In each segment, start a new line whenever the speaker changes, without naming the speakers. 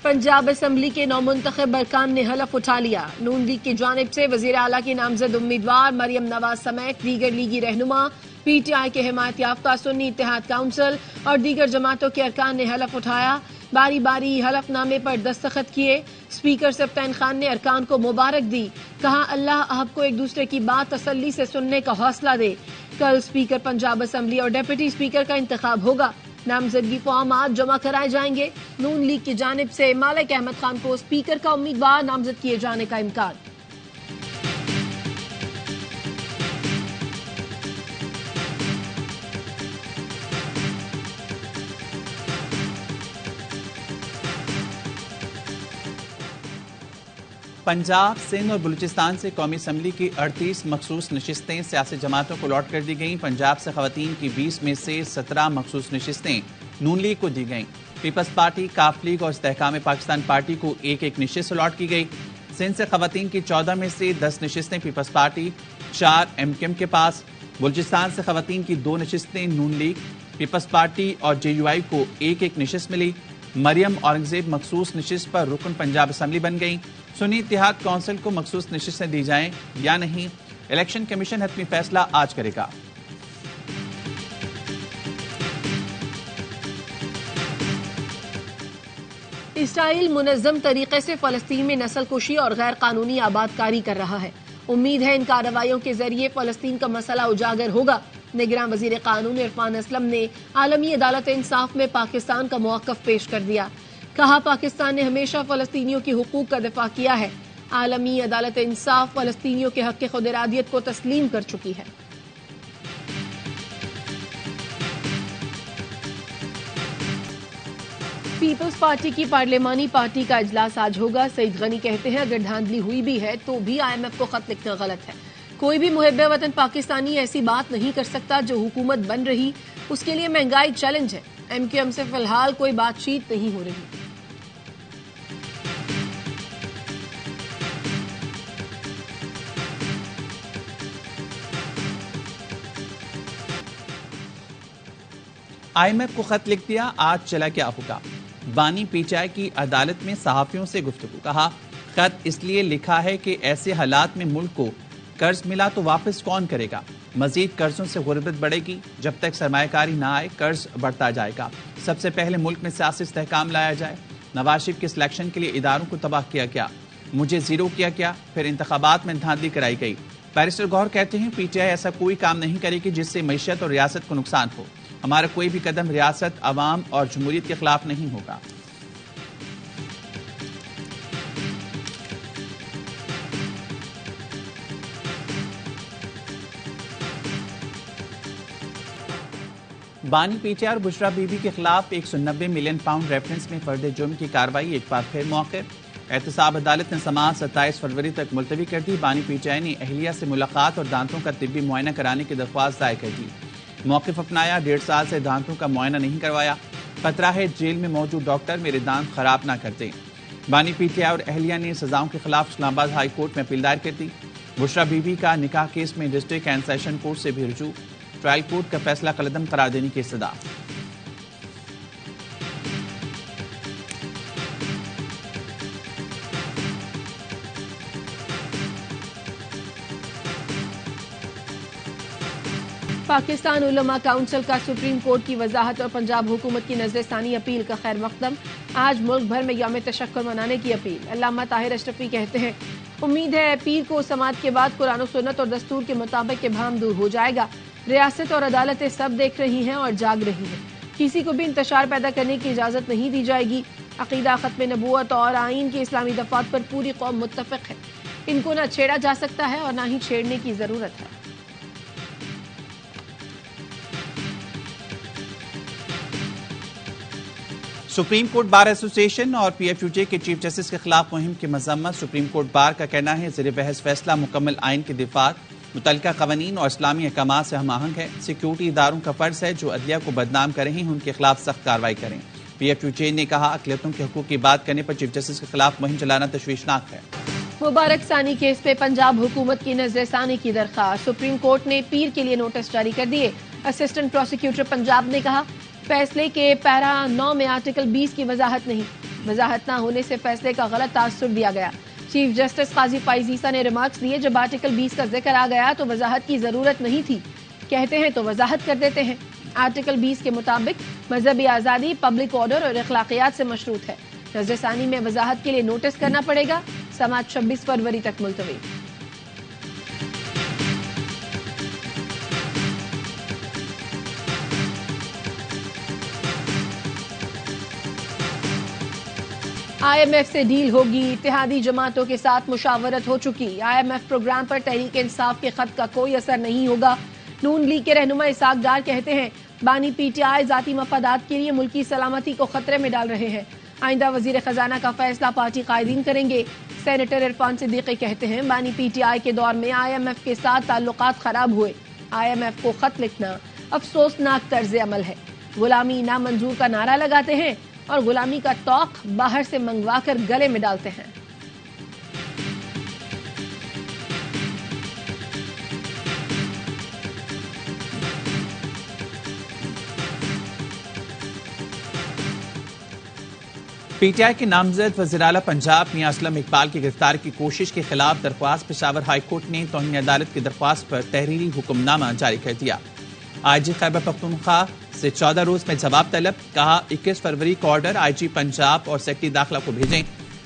Punjab assembly के नौमुंतखब अरकान ने हलफ उठा लिया। नून लीग की जानिब से वजीर आला की नामजद उम्मीदवार मरियम नवाज समेत दीगर लीगी रहनुमा, PTI के हिमायत याफ्ता सुन्नी इत्तेहाद काउंसिल और दीगर जमातों के अरकान ने हलफ उठाया। बारी बारी हलफनामे पर दस्तखत किए। स्पीकर सफ्तान खान ने अरकान को मुबारक दी। कहा, अल्लाह आपको एक दूसरे की बात तसल्ली से सुनने का हौसला दे। कल स्पीकर पंजाब असम्बली और डिप्टी स्पीकर का इंतखाब होगा। नामजदगी फॉर्म आज जमा कराए जाएंगे। नून लीग की जानिब से मालिक अहमद खान को स्पीकर का उम्मीदवार नामजद किए जाने का इम्कान।
पंजाब, सिंध और बलूचिस्तान से कौमी असम्बली की 38 मखसूस नशिस्तें सियासी जमातों को अलॉट कर दी गईं। पंजाब से खवातीन की 20 में से 17 मखसूस नशिस्तें नून लीग को दी गईं। पीपल्स पार्टी, काफ लीग और इस्तेहकाम पाकिस्तान पार्टी को एक एक नशिस्त अलॉट की गई। सिंध से खवातीन की 14 में से 10 नशिस्तें पीपल्स पार्टी, 4 MKM के पास। बलूचिस्तान से खवातीन की 2 नशिस्तें नून लीग, पीपल्स पार्टी और JUI को एक एक नशिस्त मिली। मरियम औरंगजेब मखसूस नशिस्त पर रुकन पंजाब असम्बली बन गई। सुन्नी इत्तेहाद काउंसिल को मखसूस नशिस्तें दी जाएं या नहीं, इलेक्शन कमीशन हतमी फैसला आज करेगा।
इसराइल मुनज़्ज़म तरीके से फ़लस्तीन में नस्लकुशी और गैर कानूनी आबादकारी कर रहा है। उम्मीद है इन कार्रवाइयों के जरिए फ़लस्तीन का मसला उजागर होगा। निगरान वज़ीर कानून इरफान असलम ने आलमी अदालत इंसाफ में पाकिस्तान का मौक़िफ़ पेश कर दिया। कहा, पाकिस्तान ने हमेशा फ़लस्तीनियों की हुकूक का दिफा किया है। आलमी अदालत इंसाफ फ़लस्तीनियों के हक़ खुद इरादियत को तस्लीम कर चुकी है। पीपल्स पार्टी की पार्लिमानी पार्टी का इजलास आज होगा। सईद गनी कहते हैं, अगर धांधली हुई भी है तो भी IMF को खत लिखना गलत है। कोई भी मुहब्बे वतन पाकिस्तानी ऐसी बात नहीं कर सकता जो हुकूमत बन रही। उसके लिए महंगाई चैलेंज है। MQM से फिलहाल कोई बातचीत नहीं हो रही।
IMF को खत लिख दिया, आज चला क्या होगा। बानी PTI की अदालत में सहाफियों से गुफ्तगू। कहा, खत इसलिए लिखा है कि ऐसे हालात में मुल्क को कर्ज मिला तो वापस कौन करेगा। मजीद कर्जों से गुर्बत बढ़ेगी। जब तक सरमायाकारी ना आए कर्ज बढ़ता जाएगा। सबसे पहले मुल्क में सियासी इस्तेहकाम लाया जाए। नवाज शरीफ के सिलेक्शन के लिए इदारों को तबाह किया गया, मुझे जीरो किया गया, फिर इंतखाबात में धांधली कराई गई। बैरिस्टर गौहर कहते हैं, PTI ऐसा कोई काम नहीं करेगी जिससे मईशत और रियासत को नुकसान हो। हमारा कोई भी कदम रियासत, अवाम और जमहूरियत के खिलाफ नहीं होगा। बानी PTI और बुशरा बीबी के खिलाफ 190 मिलियन पाउंड रेफरेंस में फर्द जुर्म की कार्रवाई एक बार फिर मौक़िफ़। एहतसाब अदालत ने समाअत 27 फरवरी तक मुलतवी कर दी। बानी PTI ने अहलिया से मुलाकात और दांतों का तिब्बी मुआयना कराने की दरख्वास्त दायर कर दी। मौक़िफ़ अपनाया, 1.5 साल से दांतों का मुआयना नहीं करवाया। खतरा है जेल में मौजूद डॉक्टर मेरे दांत खराब ना कर दें। बानी PTI और अहलिया ने सजाओं के खिलाफ इस्लामाबाद हाई कोर्ट में अपील दायर कर दी। बुशरा बीबी का निकाह केस में डिस्ट्रिक्ट एंड सेशन कोर्ट से भी रुजू। ट्रायल कोर्ट का फैसला कलअदम करार देने की इस्तदा।
पाकिस्तान उलमा काउंसिल का सुप्रीम कोर्ट की वजाहत और पंजाब हुकूमत की नजरसानी अपील का खैर मकदम। आज मुल्क भर में यौम तशक्कुर मनाने की अपील। अल्लामा ताहिर अशरफी कहते हैं, उम्मीद है पीर को समात के बाद कुरान और सुन्नत और दस्तूर के मुताबिक इब्हाम दूर हो जाएगा। रियासत और अदालतें सब देख रही हैं और जाग रही हैं। किसी को भी इंतशार पैदा करने की इजाजत नहीं दी जाएगी। अकीदा, खत्म नबूवत और आइन के इस्लामी दफात पर पूरी कौम मुत्तफिक है। इनको न छेड़ा जा सकता है और न ही छेड़ने की जरूरत है।
सुप्रीम कोर्ट बार एसोसिएशन और PFUJ के चीफ जस्टिस के खिलाफ मुहिम की मजम्मत। सुप्रीम कोर्ट बार का कहना है, ज़ेर बहस फैसला मुकम्मल आइन के दिफात, मुतल्लिका कवानीन और इस्लामी अहकामात से हम आहंग है। सिक्योरिटी इदारों का फर्ज है जो अदलिया को बदनाम कर रहे हैं उनके खिलाफ सख्त कार्रवाई करें। PFUJ ने कहा, अक़लियतों के हकूक़ की बात करने पर चीफ जस्टिस के खिलाफ मुहिम चलाना तशवीशनाक है।
मुबारक सानी केस पे पंजाब हुकूमत की नजरसानी की दरख्वास्त। सुप्रीम कोर्ट ने पीर के लिए नोटिस जारी कर दिए। असिस्टेंट प्रोसिक्यूटर पंजाब ने कहा, फैसले के पैरा 9 में आर्टिकल 20 की वजाहत नहीं। वजाहत न होने से फैसले का गलत तासुर दिया गया। चीफ जस्टिस काजी फाइज ईसा ने रिमार्क्स दिए, जब आर्टिकल 20 का जिक्र आ गया तो वजाहत की जरूरत नहीं थी, कहते हैं तो वजाहत कर देते हैं। आर्टिकल 20 के मुताबिक मजहबी आजादी, पब्लिक ऑर्डर और अखलाकियात से मशरूत है। नजरसानी में वजाहत के लिए नोटिस करना पड़ेगा। समाअत 26 फरवरी तक मुलतवी। IMF से डील होगी, इत्तेहादी जमातों के साथ मुशावरत हो चुकी। IMF प्रोग्राम पर तहरीक इंसाफ के खत का कोई असर नहीं होगा। नून लीग के रहनुमा इसाक डार कहते हैं, बानी PTI जाती मफादात के लिए मुल्की सलामती को खतरे में डाल रहे हैं। आइंदा वजीर खजाना का फैसला पार्टी कायदीन करेंगे। सेनेटर इरफान सिद्दीकी कहते हैं, बानी PTI के दौर में IMF के साथ ताल्लुकात खराब हुए। IMF को खत लिखना अफसोसनाक तर्ज अमल है। गुलामी ना मंजूर का नारा लगाते हैं और गुलामी का तौक बाहर से मंगवा कर गले में डालते हैं।
PTI के नामजद वज़ीर-ए-आला पंजाब मियां असलम इकबाल की गिरफ्तारी की कोशिश के खिलाफ दरख्वास्त पेशावर हाई कोर्ट ने तौहीन अदालत की दरख्वास्त पर तहरीरी हुक्मनामा जारी कर दिया। IG खैबर पख्तूनख्वा से 14 रोज में जवाब तलब। कहा, 21 फरवरी को ऑर्डर IG पंजाब और सेक्रेटरी दाखिला को भेजें।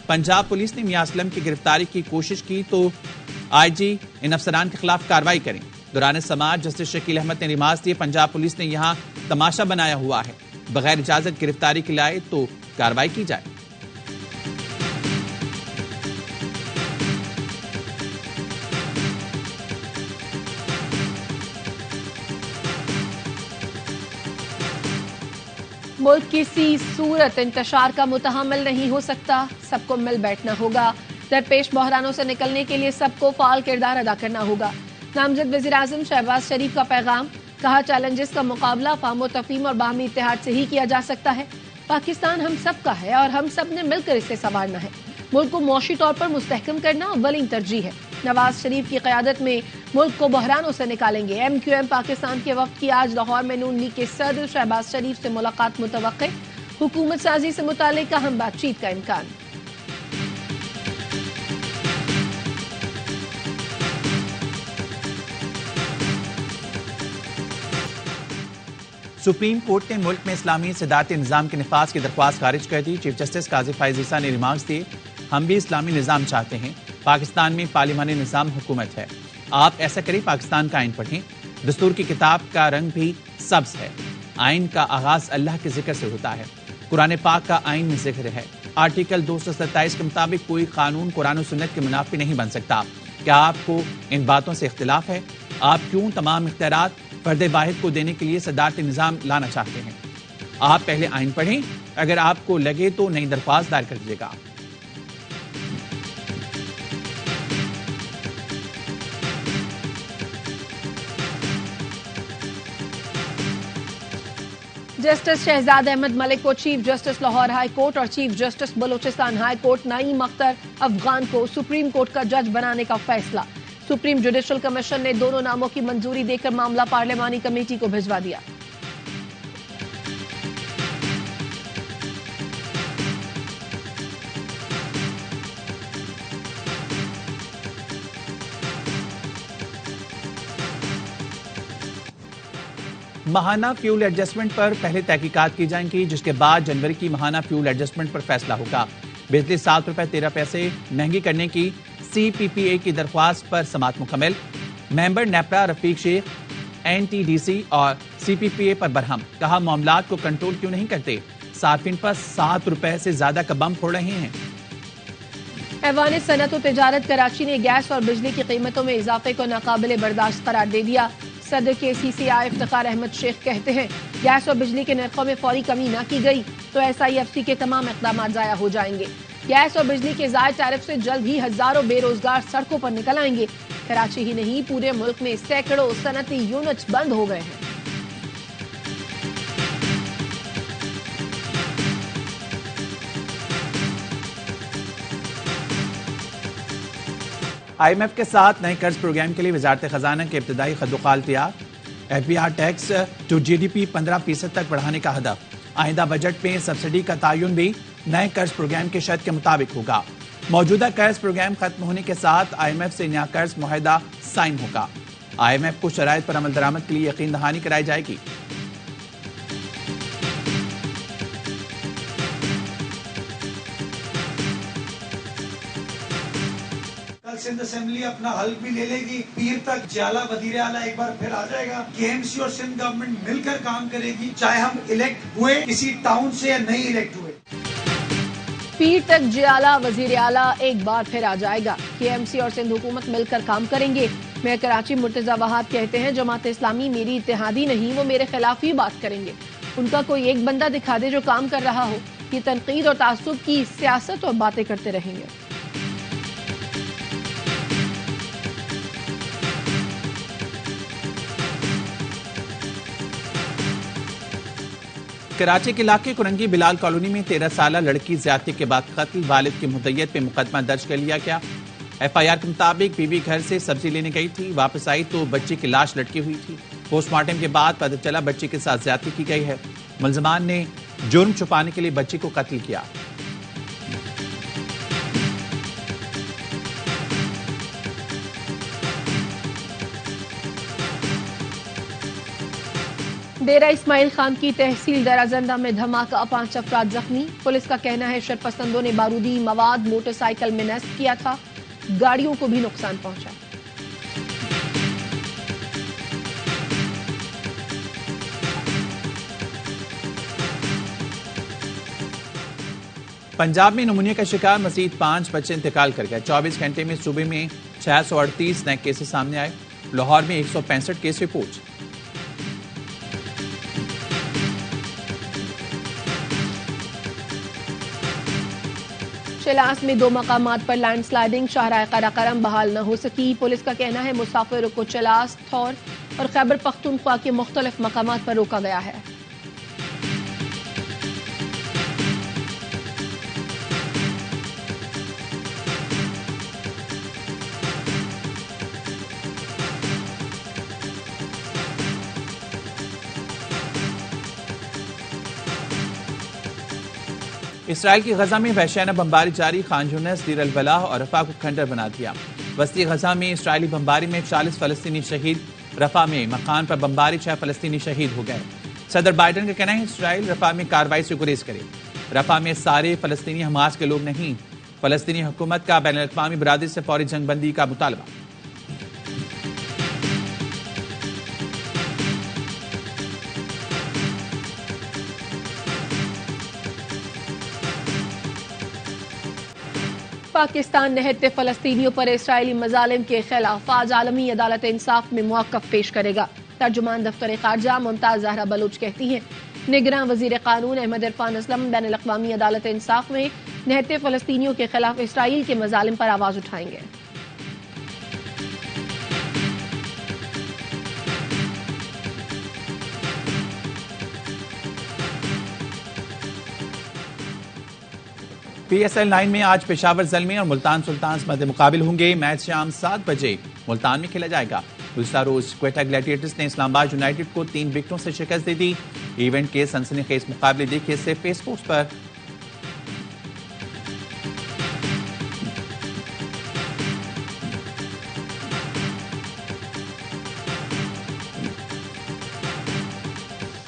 पंजाब पुलिस ने मियां असलम की गिरफ्तारी की कोशिश की तो IG इन अफसरान के खिलाफ कार्रवाई करें। दौरान समाअत जस्टिस शकील अहमद ने रिमार्क्स दिए, पंजाब पुलिस ने यहाँ तमाशा बनाया हुआ है, बगैर इजाजत गिरफ्तारी के लाए तो कार्रवाई की जाए।
मुल्क किसी सूरत इंतशार का मुतहम्मिल नहीं हो सकता, सबको मिल बैठना होगा। दरपेश बहरानों से निकलने के लिए सबको फाल किरदार अदा करना होगा। नामजद वज़ीर आज़म शहबाज शरीफ का पैगाम। कहा, चैलेंजेस का मुकाबला फाहम तफहीम और बाहमी इत्तेहाद से ही किया जा सकता है। पाकिस्तान हम सब का है और हम सब ने मिलकर इसे संवारना है। मुल्क को मौशी तौर पर मुस्तहकम करना अव्वलीन तरजीह है। नवाज शरीफ की क़यादत में मुल्क को बहरानों से निकालेंगे। MQM पाकिस्तान के वफ्द की आज लाहौर में नून लीग के सदर शहबाज शरीफ से मुलाकात मुतवक्के। हुकूमत साजी से मुतालिक अहम बातचीत का इम्कान।
सुप्रीम कोर्ट ने मुल्क में इस्लामी सदारती निज़ाम के निफाज की दरख्वास्त खारिज कर दी। चीफ जस्टिस काजी फाइज ईसा ने रिमार्क्स दिए, हम भी इस्लामी निज़ाम चाहते हैं। पाकिस्तान में पार्लिमानी निज़ाम हुकूमत है। आप ऐसा करें, पाकिस्तान का आइन पढ़ें। दस्तूर की किताब का रंग भी सब्ज है। आइन का आगाज अल्लाह के जिक्र से होता है। कुरान पाक का आइन में जिक्र है। आर्टिकल 227 के मुताबिक कोई कानून कुरान और सुन्नत के मुनाफी नहीं बन सकता। क्या आपको इन बातों से इख्तिलाफ है? आप क्यों तमाम इख्तियारात फर्द वाहिद को देने के लिए सदारती निज़ाम लाना चाहते हैं? आप पहले आइन पढ़ें, अगर आपको लगे तो नई दरख्वास्त दायर कर दीजिएगा।
जस्टिस शहजाद अहमद मलिक को chief justice Lahore high court और chief justice Balochistan high court Naeem Akhtar Afghan को सुप्रीम कोर्ट का जज बनाने का फैसला। सुप्रीम जुडिशल कमीशन ने दोनों नामों की मंजूरी देकर मामला पार्लिमानी कमेटी को भिजवा दिया।
माहाना फ्यूल एडजस्टमेंट पर पहले तहकीकात की जाएंगी, जिसके बाद जनवरी की माहाना फ्यूल एडजस्टमेंट पर फैसला होगा। बिजली 7 रुपए 13 पैसे महंगी करने की CPPA की दरख्वास्त पर समाअत मुकम्मल। मेंबर नेपरा रफीक शेख NTDC और CPPA पर बरहम। कहा, मामलात को कंट्रोल क्यों नहीं करते? सार्फिन पर 7 रुपए से ज्यादा का बम फोड़ रहे हैं।
ऐवान सनअत व तिजारत कराची ने गैस और बिजली की कीमतों में इजाफे को नाकाबिले बर्दाश्त करार दे दिया। सदर के CCI इफ्तिखार अहमद शेख कहते हैं, गैस और बिजली के नरखों में फौरी कमी न की गई तो SIFC के तमाम इक़दाम ज़ाया हो जाएंगे। गैस और बिजली के ज़ायद टैरिफ से जल्द ही हजारों बेरोजगार सड़कों पर निकल आएंगे। कराची ही नहीं, पूरे मुल्क में सैकड़ों सनअती यूनिट्स बंद हो गए हैं।
IMF के साथ नए कर्ज प्रोग्राम के लिए वजारत खजाना के इब्तदाई खदोखाल तैयार। FBR टैक्स टू GDP 15% तक बढ़ाने का हदफ। आइंदा बजट में सब्सिडी का तयन भी नए कर्ज प्रोग्राम के शर्त के मुताबिक होगा। मौजूदा कर्ज प्रोग्राम खत्म होने के साथ IMF से नया कर्ज मुआहदा साइन होगा। IMF को शराइत पर अमल दरामद के लिए यकीन दहानी कराई जाएगी।
सिंध असेंबली अपना हल भी ले लेगी। पीर तक ज्याला वजीर आला एक बार फिर आ जाएगा। KMC और सिंध गवर्नमेंट मिलकर काम करेगी, चाहे हम इलेक्ट हुए किसी टाउन से या नहीं इलेक्ट हुए।
पीर तक ज्याला वजीर आला एक बार फिर आ जाएगा। KMC और सिंध हुकूमत मिलकर काम करेंगे। मेयर कराची मुर्तजा वहाब कहते हैं, जमात इस्लामी मेरी इत्तेहादी नहीं, वो मेरे खिलाफ ही बात करेंगे। उनका कोई एक बंदा दिखा दे जो काम कर रहा हो। ये तनकीद और तासुब की सियासत और बातें करते रहेंगे।
कराची के इलाके कुरंगी बिलाल कॉलोनी में 13 साला लड़की ज्यादती के बाद कत्ल, वालिद की मुद्दत पे मुकदमा दर्ज कर लिया गया। FIR के मुताबिक बीवी घर से सब्जी लेने गई थी, वापस आई तो बच्ची की लाश लटकी हुई थी। पोस्टमार्टम के बाद पता चला बच्ची के साथ ज्यादती की गई है। मुलजमान ने जुर्म छुपाने के लिए बच्ची को कत्ल किया।
डेरा इस्माइल खान की तहसील दराजंदा में धमाका, 5 अफराद जख्मी। पुलिस का कहना है शरपसंदों ने बारूदी मवाद मोटरसाइकिल में नस्ब किया था। गाड़ियों को भी नुकसान पहुंचा।
पंजाब में निमोनिया का शिकार मजीद 5 बच्चे इंतकाल कर गए। 24 घंटे में सूबे में 638 नए केसेस सामने आए। लाहौर में 165 केस रिपोर्ट।
शिलास में 2 मकामात पर लैंडस्लाइडिंग, शाहराह कराकरम बहाल न हो सकी। पुलिस का कहना है मुसाफिरों को चिलास, थौर और खैबर पख्तूनख्वा के मुख्तलिफ मकामात पर रोका गया है।
इसराइल की गजा में वहशियाना बमबारी जारी। खान यूनिस, दीर अल बलाह और रफा को खंडर बना दिया। वस्ती गजा में इसराइली बमबारी में 40 फलस्तीनी शहीद। रफा में मकान पर बमबारी 6 फलस्तीनी शहीद हो गए। सदर बाइडन का कहना है इसराइल रफा में कार्रवाई से गुरेज करे। रफा में सारे फलस्तीनी हमास के लोग नहीं। फलस्तीनी हुकूमत का बैनुल अक़वामी बरादरी से फौरी जंगबंदी का मुतालबा।
पाकिस्तान निहत्ते फलस्तीनियों पर इसराइली मजालिम के खिलाफ आज आलमी अदालत इंसाफ में मुआक्कफ पेश करेगा। तर्जुमान दफ्तर खारजा मुमताज जहरा बलूच कहती हैं, निगरान वजीर कानून अहमद इरफान असलम बैनुल अक़वामी अदालत इंसाफ में निहत्ते फलस्तीनियों के खिलाफ इसराइल के मजालिम पर आवाज उठाएंगे।
PSL 9 में आज पेशावर ज़ल्मी और मुल्तान सुल्तान्स मध्य मुकाबिल होंगे। मैच शाम 7 बजे मुल्तान में खेला जाएगा। दूसरा रोज क्वेटा ग्लैडिएटर्स ने इस्लामाबाद यूनाइटेड को 3 विकेटों से शिकस्त दे दी। इवेंट के सनसनीखेज मुकाबले देखिए सिर्फ फेस स्पोर्ट्स पर।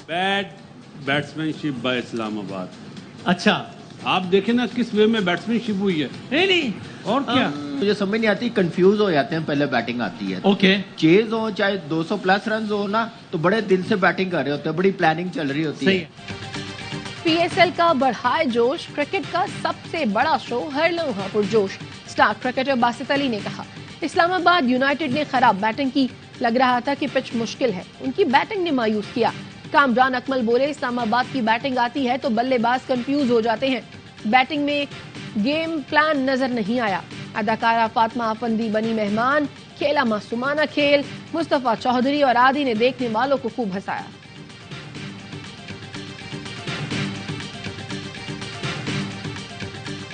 Bad batsmanship by Islamabad.
अच्छा,
आप देखें ना किस वे में बैट्समैनशिप हुई है।
नहीं
और क्या
मुझे समझ नहीं आती, कंफ्यूज हो जाते हैं पहले बैटिंग आती है।
ओके,
चेज हो चाहे 200 प्लस रन हो ना, तो बड़े दिल से बैटिंग कर रहे होते हैं, बड़ी प्लानिंग चल रही होती है।
PSL का बढ़ाए जोश, क्रिकेट का सबसे बड़ा शो हर लम्हा पुरजोश। स्टार क्रिकेटर बासित अली ने कहा, इस्लामाबाद यूनाइटेड ने खराब बैटिंग की, लग रहा था कि पिच मुश्किल है, उनकी बैटिंग ने मायूस किया। कामरान अकमल बोले, इस्लामाबाद की बैटिंग आती है तो बल्लेबाज कंफ्यूज हो जाते हैं, बैटिंग में गेम प्लान नजर नहीं आया। अदाकारा फातिमा अफंदी बनी मेहमान, खेला मासूमाना खेल। मुस्तफा चौधरी और आदि ने देखने वालों को खूब हंसाया।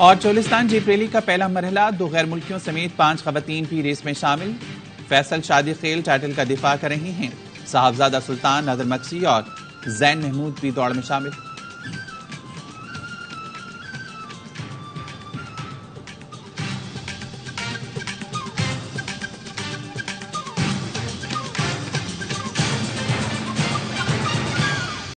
और चोलिस्तान जीप रैली का पहला मरहला, 2 गैर मुल्कियों समेत 5 खवातीन भी रेस में शामिल। फैसल शादी खेल टाइटल का दिफा कर रही हैं। साहबजादा सुल्तान, नादर मक्सी और जैन महमूद भी दौड़ में शामिल।